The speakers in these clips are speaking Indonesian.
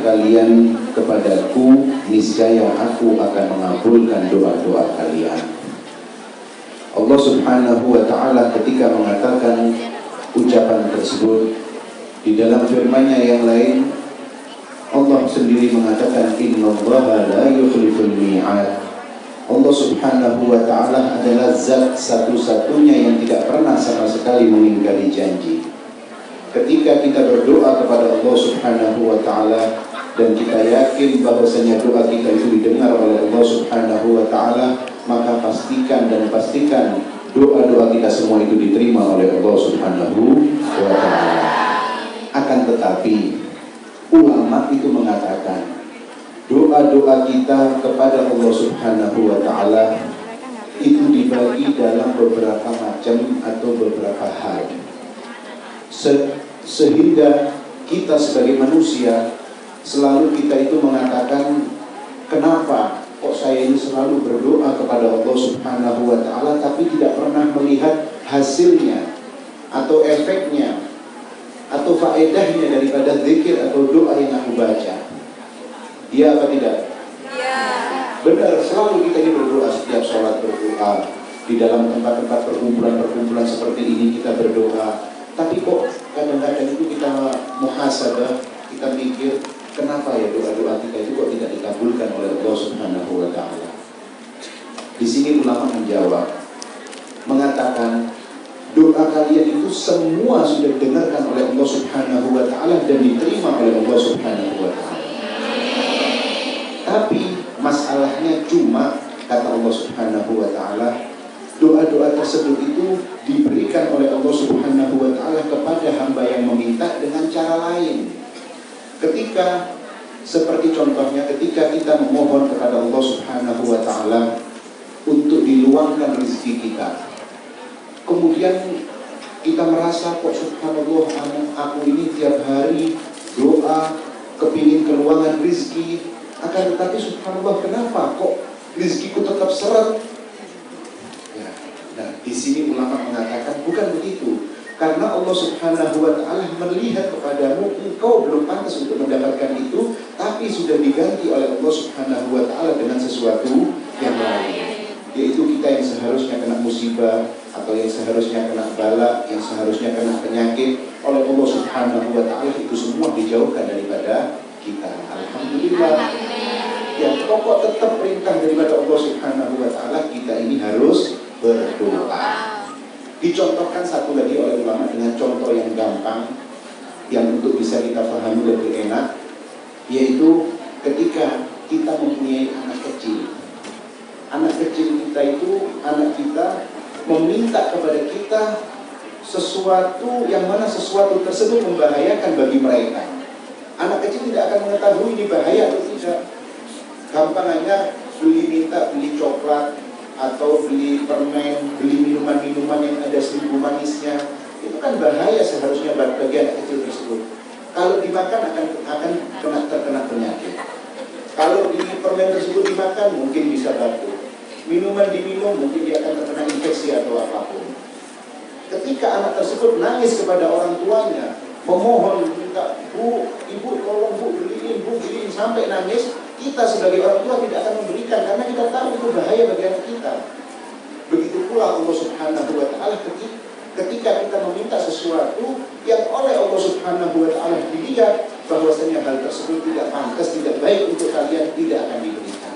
kalian kepadaku, niscaya aku akan mengabulkan doa-doa kalian. Allah Subhanahu wa ta'ala ketika mengatakan ucapan tersebut di dalam firman-Nya yang lain, Allah sendiri mengatakan innallaha la yukhliful mi'ad. Allah Subhanahu wa ta'ala adalah zat satu-satunya yang tidak pernah sama sekali mengingkari janji. Ketika kita berdoa kepada Allah Subhanahu wa ta'ala dan kita yakin bahwasanya doa kita itu didengar oleh Allah Subhanahu wa ta'ala, maka pastikan doa-doa kita semua itu diterima oleh Allah Subhanahu wa ta'ala. Akan tetapi ulama itu mengatakan doa-doa kita kepada Allah Subhanahu wa ta'ala itu dibagi dalam beberapa macam atau beberapa hal, sehingga kita sebagai manusia selalu kita itu mengatakan, kenapa kok saya ini selalu berdoa kepada Allah Subhanahu wa ta'ala tapi tidak pernah melihat hasilnya atau efeknya atau faedahnya daripada zikir atau doa yang aku baca. Iya apa tidak? Iya. Benar, selalu kita ini berdoa, setiap sholat berdoa, di dalam tempat-tempat perkumpulan seperti ini kita berdoa. Tapi kok kadang-kadang itu kita muhasabah, kita mikir, kenapa ya doa-doa kita itu kok tidak dikabulkan oleh Allah Subhanahu wa ta'ala? Di sini ulama menjawab, mengatakan doa kalian itu semua sudah didengarkan oleh Allah Subhanahu wa ta'ala dan diterima oleh Allah Subhanahu wa ta'ala. Tapi masalahnya cuma, kata Allah Subhanahu wa ta'ala, doa-doa tersebut itu diberikan oleh Allah Subhanahu wa ta'ala kepada hamba yang meminta dengan cara lain. Ketika, seperti contohnya ketika kita memohon kepada Allah Subhanahu wa ta'ala untuk diluangkan rezeki kita, kemudian kita merasa kok subhanallah, aku ini tiap hari doa kepingin keluangan rezeki, akan tetapi subhanallah kenapa kok rezekiku tetap seret? Ya, nah di sini ulama mengatakan bukan begitu, karena Allah Subhanahu wa ta'ala melihat kepadamu, engkau belum pantas untuk mendapatkan itu, tapi sudah diganti oleh Allah Subhanahu wa ta'ala dengan sesuatu yang lain, yaitu kita yang seharusnya kena musibah atau yang seharusnya kena bala, yang seharusnya kena penyakit, oleh Allah Subhanahu wa ta'ala itu semua dijauhkan daripada kita. Alhamdulillah. Yang pokok tetap perintah daripada Allah Subhanahu wa ta'ala, kita ini harus berdoa. Dicontohkan satu lagi oleh ulama dengan contoh yang gampang, yang untuk bisa kita pahami lebih enak, yaitu ketika kita mempunyai anak kecil. Anak kecil kita itu, anak kita meminta kepada kita sesuatu yang mana sesuatu tersebut membahayakan bagi mereka. Anak kecil tidak akan mengetahui ini bahaya atau tidak. Gampangannya beli coklat atau beli permen, beli minuman-minuman yang ada 1000 manisnya, itu kan bahaya seharusnya bagi anak kecil tersebut. Kalau dimakan akan terkena penyakit. Kalau di permen tersebut dimakan mungkin bisa batuk. Minuman diminum mungkin dia akan terkena infeksi atau apapun. Ketika anak tersebut nangis kepada orang tuanya, memohon, minta, Bu, Ibu tolong Bu beliin sampai nangis, kita sebagai orang tua tidak akan memberikan karena kita tahu itu bahaya bagi anak kita. Begitu pula Allah Subhanahu wa ta'ala ketika kita meminta sesuatu yang oleh Allah Subhanahu wa ta'ala dilihat bahwasanya hal tersebut tidak pantas, tidak baik untuk kalian, tidak akan diberikan.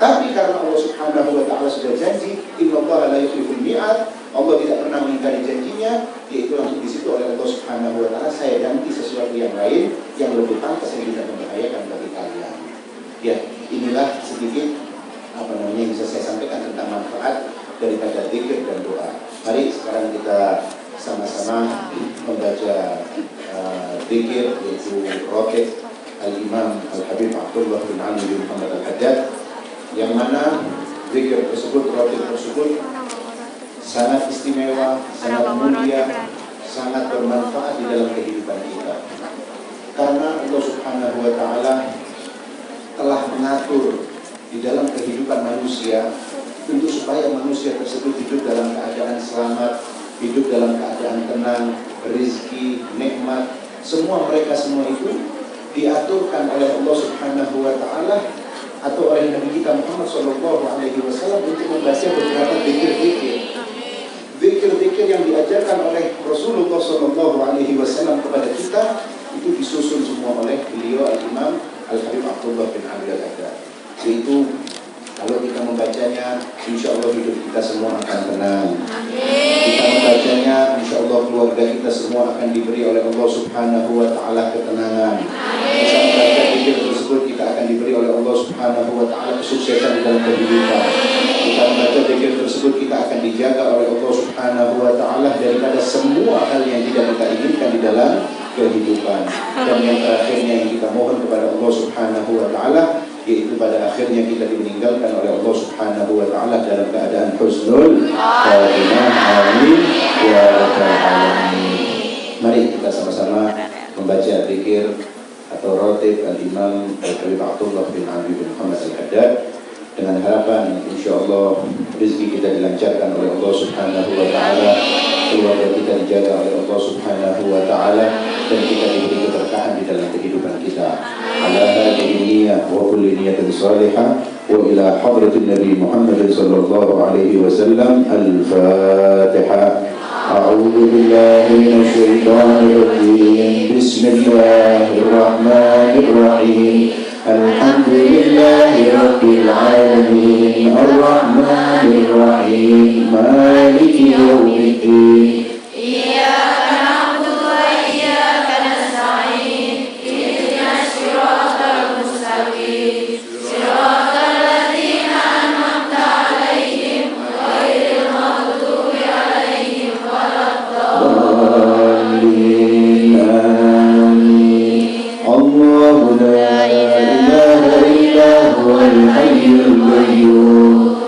Tapi karena Allah Subhanahu wa ta'ala sudah janji, innallaha la yukhliful mi'ad, Allah tidak pernah mengingkari janjinya, yaitu langsung di situ oleh Allah Subhanahu wa ta'ala, saya ganti sesuatu yang lain yang lebih pantas yang tidak membahayakan bagi kalian. Ya, inilah sedikit yang bisa saya sampaikan tentang manfaat daripada zikir dan doa. Mari sekarang kita sama-sama membaca zikir, yaitu rotib Al-Imam Al-Habib Abdullah bin Ali bin Muhammad Al-Haddad, yang mana zikir tersebut, rotib tersebut sangat istimewa, sangat mulia, sangat bermanfaat di dalam kehidupan kita. Karena Allah Subhanahu wa ta'ala telah mengatur di dalam kehidupan manusia untuk supaya manusia tersebut hidup dalam keadaan selamat, hidup dalam keadaan tenang, rezeki, nikmat, semua mereka semua itu diaturkan oleh Allah Subhanahu wa taala atau oleh Nabi kita Muhammad sallallahu alaihi wasallam untuk membaca beberapa zikir-zikir. Zikir-zikir yang diajarkan oleh Rasulullah sallallahu alaihi wasallam kepada kita itu disusun semua oleh beliau Al-Imam Al-Habib Abdullah bin Ali Al-Haddad. Yaitu kalau kita membacanya, insya Allah hidup kita semua akan tenang. Kita membacanya, insya Allah keluarga kita semua akan diberi oleh Allah Subhanahu wa taala ketenangan. Kita membaca zikir tersebut, kita akan diberi oleh Allah Subhanahu wa taala kesuksesan di dalam kehidupan. Kita membaca zikir tersebut, kita akan dijaga oleh Allah Subhanahu wa taala daripada semua hal yang tidak kita inginkan di dalam kehidupan. Dan yang terakhirnya yang kita mohon kepada Allah Subhanahu wa taala, yaitu pada akhirnya kita dimeninggalkan oleh Allah Subhanahu wa taala dalam keadaan husnul khatimah. Amin ya rabbal alamin. Mari kita sama-sama membaca zikir atau rotib Al-Imam Al-Habib Abdullah bin Ali bin Muhammad Al-Haddad dengan harapan insyaallah rezeki kita dilancarkan oleh Allah Subhanahu wa taala, keluarga kita dijaga oleh Allah Subhanahu wa taala, dan kita diberi keberkahan di dalam kehidupan kita. Ala hadhihi niyyah wa kulli niyatin salihah wa ila hadratin Nabi Muhammad sallallahu alaihi wasallam. Al-Fatihah. A'udzu billahi minasy syaithanir rajim. Bismillahirrahmanirrahim. Alhamdulillahi rabbil alamin. Ar-Rahmanir Rahim. Maliki yaumiddin. Iyyaka na'budu wa iyyaka nasta'in. Ihdinas siratal mustaqim. Siratal ladzina an'amta 'alaihim ghairil maghdubi 'alaihim waladdallin. Amin. Allahu la ilaha illa huwal hayyul qayyum.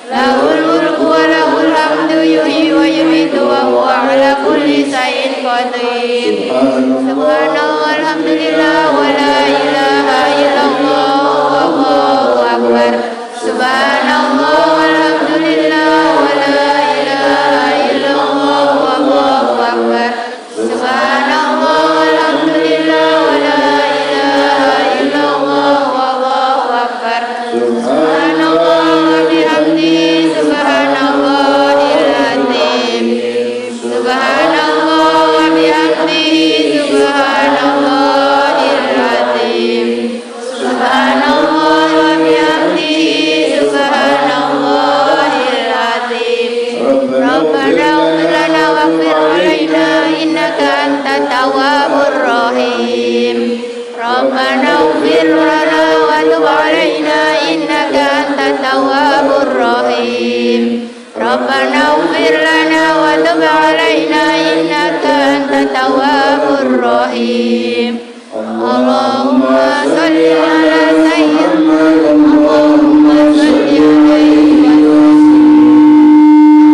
Lahul mulku wa lahul hamdu يميت وهو على كل شيء قدير سبحان الله الحمد لله ولا إله إلا الله والله أكبر سبحان الله والحمد لله ولا إله إلا الله والله أكبر سبحان الله والحمد لله ولا إله إلا الله والله أكبر سبحان الله وبحمده سبحان الله العظيم سبحان الله وبحمده سبحان الله العظيم سبحان الله وبحمده سبحان الله العظيم ربنا اغفر لنا واغفر علينا إنك أنت التواب الرحيم ربنا اغفر لنا وتب علينا إنك أنت التواب الرحيم ربنا اغفر لنا وتب علينا إنك أنت التواب الرحيم اللهم صل على سيدنا اللهم صل عليه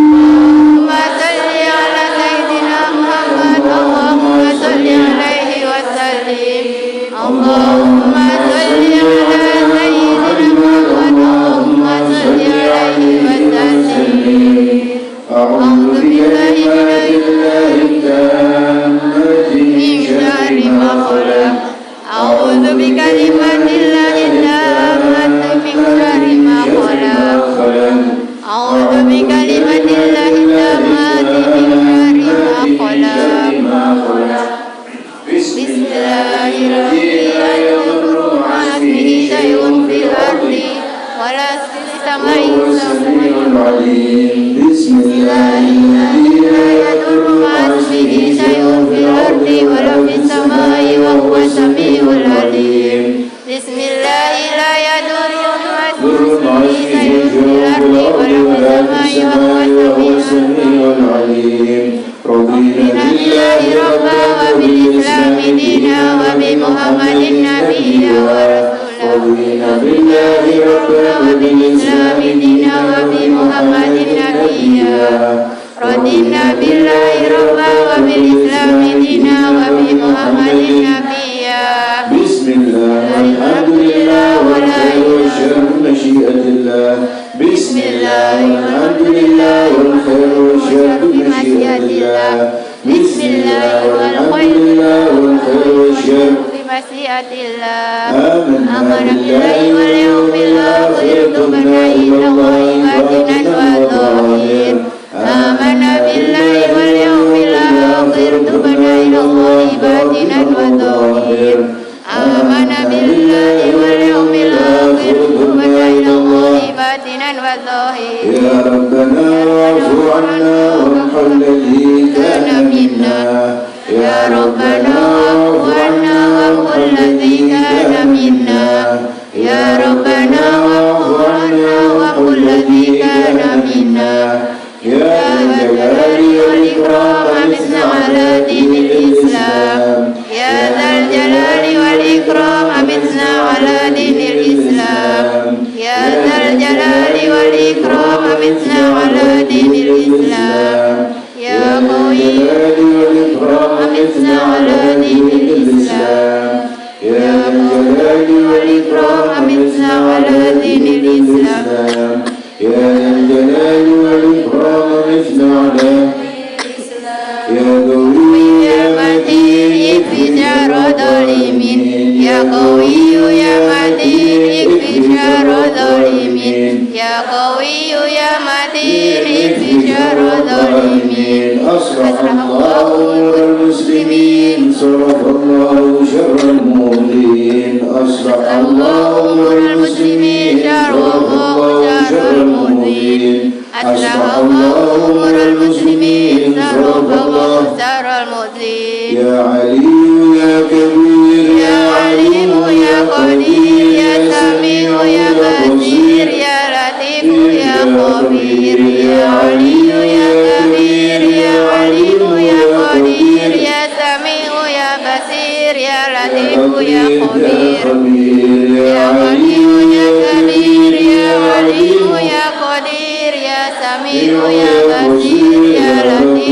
اللهم صل على سيدنا محمد اللهم صل عليه وسلم اللهم صل على سيدنا محمد اللهم صل عليه وسلم أعوذ بالله من من شر ما خلق أعوذ بكلمات الله التامة من شر ما خلق أعوذ بكلمات الله التامة من شر ما خلق بسم الله الرحمن لا يضر مع اسمه شيء في الأرض ولا في السماء السميع العليم بسم الله الذي لا يضر مع اسمه شيء في الأرض ولا في السماء وهو السميع العليم بسم الله لا يضر مع اسمه شيء في الأرض ولا في السماء وهو السميع العليم رضينا بالله ربا وبالإسلام دينا وبمحمد نبيا ورسولا رضينا بالله ربا وبالإسلام دينا وبمحمد نبيا رضينا بالله ربا وبالإسلام دينا وبمحمد نبيا بسم الله الحمد لله والخير والشر بمشيئة الله بسم الله والحمد لله والخير والشر بمشيئة الله بسم الله والحمد لله والخير والشر بمشيئة الله آمنا بالله واليوم الآخر تبنا إلى الله باطنا وظاهر آمنا بالله واليوم الآخر تبنا إلى الله باطنا وظاهر آمنا بالله واليوم الآخر تبنا إلى الله باطنا وظاهر يا ربنا واعف عنا وامحو الذي كان منا يا ربنا واعف عنا وامحو الذي كان منا يا ربنا واعف عنا وامحو الذي كان منا يا ذا الجلال والإكرام أمسنا على دين الإسلام يا ذا الجلال والإكرام أمسنا على دين الإسلام يا ذا الجلال والإكرام أمسنا على دين الإسلام يا قوي والإكرام أمسنا على دين الإسلام يا الجلال والإكرام أمسنا على دين الإسلام يا الجلال والإكرام أمسنا على يا قوي يا متين اكفي شر الظالمين يا قوي يا متين اكفي شر الظالمين يا قوي يا متين اكفي شر الظالمين أصلح الله أمور المسلمين صرف الله شر المؤمنين أصلح الله أمور المسلمين صرف الله شر المؤمنين أصلح الله أمور المسلمين صرف الله شر المؤمنين يا عليم يا كبير يا عليم يا قدير يا سميع يا بصير يا لطيف يا خبير يا علي يا كبير يا عليم يا قدير يا سميع يا بصير يا لطيف يا خبير يا علي يا كبير يا عليم يا قدير يا سميع يا بصير يا لطيف